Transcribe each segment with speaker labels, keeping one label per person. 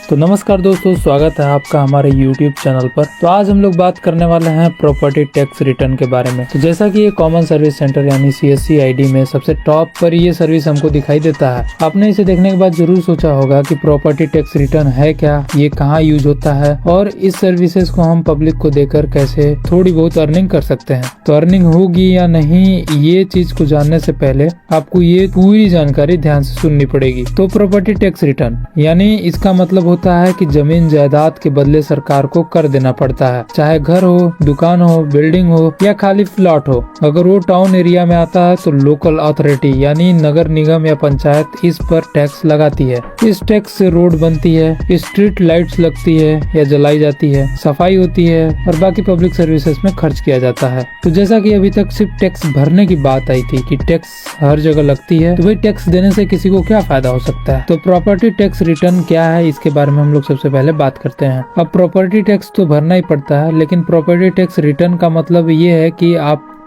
Speaker 1: तो नमस्कार दोस्तों, स्वागत है आपका हमारे YouTube चैनल पर। तो आज हम लोग बात करने वाले हैं प्रॉपर्टी टैक्स रिटर्न के बारे में। तो जैसा कि ये कॉमन सर्विस सेंटर यानी CSC ID में सबसे टॉप पर ये सर्विस हमको दिखाई देता है। आपने इसे देखने के बाद जरूर सोचा होगा कि प्रॉपर्टी टैक्स रिटर्न है क्या, ये कहाँ यूज होता है और इस सर्विसेज को हम पब्लिक को देकर कैसे थोड़ी बहुत अर्निंग कर सकते हैं। तो अर्निंग होगी या नहीं, ये चीज को जानने से पहले आपको ये पूरी जानकारी ध्यान से सुननी पड़ेगी। तो प्रॉपर्टी टैक्स रिटर्न यानी इसका मतलब होता है कि जमीन जायदाद के बदले सरकार को कर देना पड़ता है, चाहे घर हो, दुकान हो, बिल्डिंग हो या खाली प्लॉट हो। अगर वो टाउन एरिया में आता है तो लोकल अथॉरिटी यानी नगर निगम या पंचायत इस पर टैक्स लगाती है। इस टैक्स से रोड बनती है, स्ट्रीट लाइट्स लगती है या जलाई जाती है, सफाई होती है और बाकी पब्लिक सर्विसेज में खर्च किया जाता है। तो जैसा कि अभी तक सिर्फ टैक्स भरने की बात आई थी कि टैक्स हर जगह लगती है, तो भाई टैक्स देने से किसी को क्या फायदा हो सकता है। तो प्रॉपर्टी टैक्स रिटर्न क्या है, इसके बारे में हम लोग सबसे पहले बात करते हैं। अब प्रॉपर्टी टैक्स तो भरना ही पड़ता है, लेकिन प्रॉपर्टी टैक्स रिटर्न का मतलब ये है कि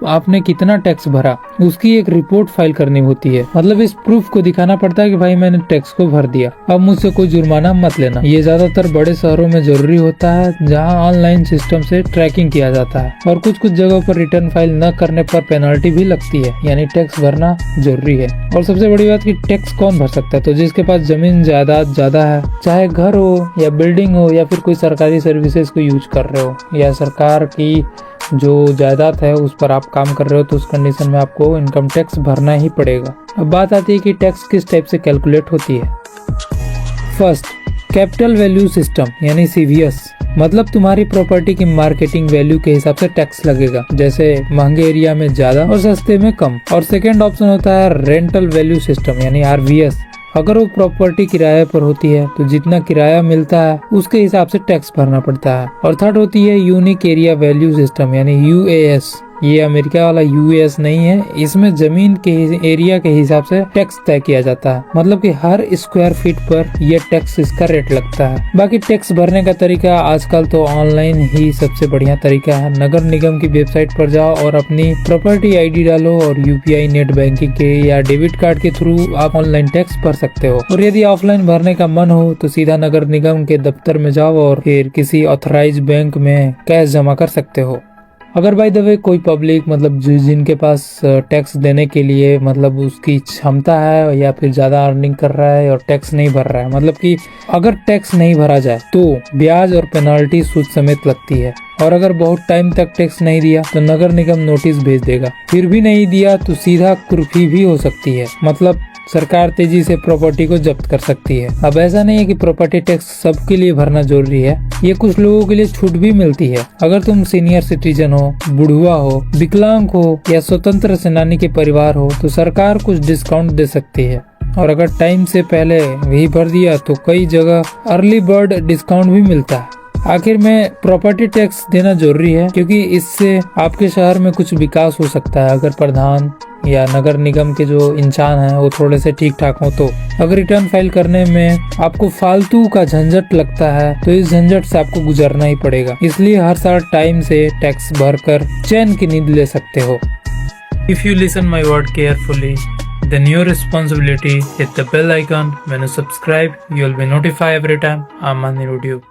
Speaker 1: आपने कितना टैक्स भरा, उसकी एक रिपोर्ट फाइल करनी होती है। मतलब इस प्रूफ को दिखाना पड़ता है कि भाई मैंने टैक्स को भर दिया, अब मुझसे कोई जुर्माना मत लेना। ये ज्यादातर बड़े शहरों में जरूरी होता है, जहां ऑनलाइन सिस्टम से ट्रैकिंग किया जाता है और कुछ जगहों पर रिटर्न फाइल न करने पर पेनल्टी भी लगती है, यानी टैक्स भरना जरूरी है। और सबसे बड़ी बात कि टैक्स कौन भर सकता है, तो जिसके पास जमीन जायदाद ज्यादा है, चाहे घर हो या बिल्डिंग हो या फिर कोई सरकारी सर्विसेज को यूज कर रहे हो या सरकार की जो जायदाद है उस पर आप काम कर रहे हो, तो उस कंडीशन में आपको इनकम टैक्स भरना ही पड़ेगा। अब बात आती है कि टैक्स किस टाइप से कैलकुलेट होती है। फर्स्ट, कैपिटल वैल्यू सिस्टम यानी CVS, मतलब तुम्हारी प्रॉपर्टी की मार्केटिंग वैल्यू के हिसाब से टैक्स लगेगा, जैसे महंगे एरिया में ज्यादा और सस्ते में कम। और सेकेंड ऑप्शन होता है रेंटल वैल्यू सिस्टम यानी RVS, अगर वो प्रॉपर्टी किराए पर होती है तो जितना किराया मिलता है उसके हिसाब से टैक्स भरना पड़ता है। और थर्ड होती है यूनिक एरिया वैल्यू सिस्टम यानी UAS। ये अमेरिका वाला US नहीं है, इसमें जमीन के एरिया के हिसाब से टैक्स तय किया जाता है, मतलब कि हर स्क्वायर फीट पर ये टैक्स इसका रेट लगता है। बाकी टैक्स भरने का तरीका आजकल तो ऑनलाइन ही सबसे बढ़िया तरीका है। नगर निगम की वेबसाइट पर जाओ और अपनी प्रॉपर्टी ID डालो और UPI नेट बैंकिंग के या डेबिट कार्ड के थ्रू आप ऑनलाइन टैक्स भर सकते हो। और यदि ऑफलाइन भरने का मन हो तो सीधा नगर निगम के दफ्तर में जाओ और फिर किसी ऑथराइज्ड बैंक में कैश जमा कर सकते हो। अगर बाय द वे कोई पब्लिक मतलब जिनके पास टैक्स देने के लिए मतलब उसकी क्षमता है या फिर ज्यादा अर्निंग कर रहा है और टैक्स नहीं भर रहा है, मतलब कि अगर टैक्स नहीं भरा जाए तो ब्याज और पेनल्टी सूद समेत लगती है। और अगर बहुत टाइम तक टैक्स नहीं दिया तो नगर निगम नोटिस भेज देगा, फिर भी नहीं दिया तो सीधा कुर्की भी हो सकती है, मतलब सरकार तेजी से प्रॉपर्टी को जब्त कर सकती है। अब ऐसा नहीं है कि प्रॉपर्टी टैक्स सबके लिए भरना जरूरी है, ये कुछ लोगों के लिए छूट भी मिलती है। अगर तुम सीनियर सिटीजन हो, बुढ़वा हो, विकलांग हो या स्वतंत्र सेनानी के परिवार हो तो सरकार कुछ डिस्काउंट दे सकती है। और अगर टाइम से पहले भी भर दिया तो कई जगह अर्ली बर्ड डिस्काउंट भी मिलता है। आखिर में प्रॉपर्टी टैक्स देना जरूरी है क्योंकि इससे आपके शहर में कुछ विकास हो सकता है, अगर प्रधान या नगर निगम के जो इंसान हैं वो थोड़े से ठीक ठाक हो तो। अगर रिटर्न फाइल करने में आपको फालतू का झंझट लगता है तो इस झंझट से आपको गुजरना ही पड़ेगा, इसलिए हर साल टाइम से टैक्स भरकर चैन की नींद ले सकते हो। If you listen my word carefully, then your responsibility, hit the bell icon. When you subscribe, you will be notified every time I'm on YouTube.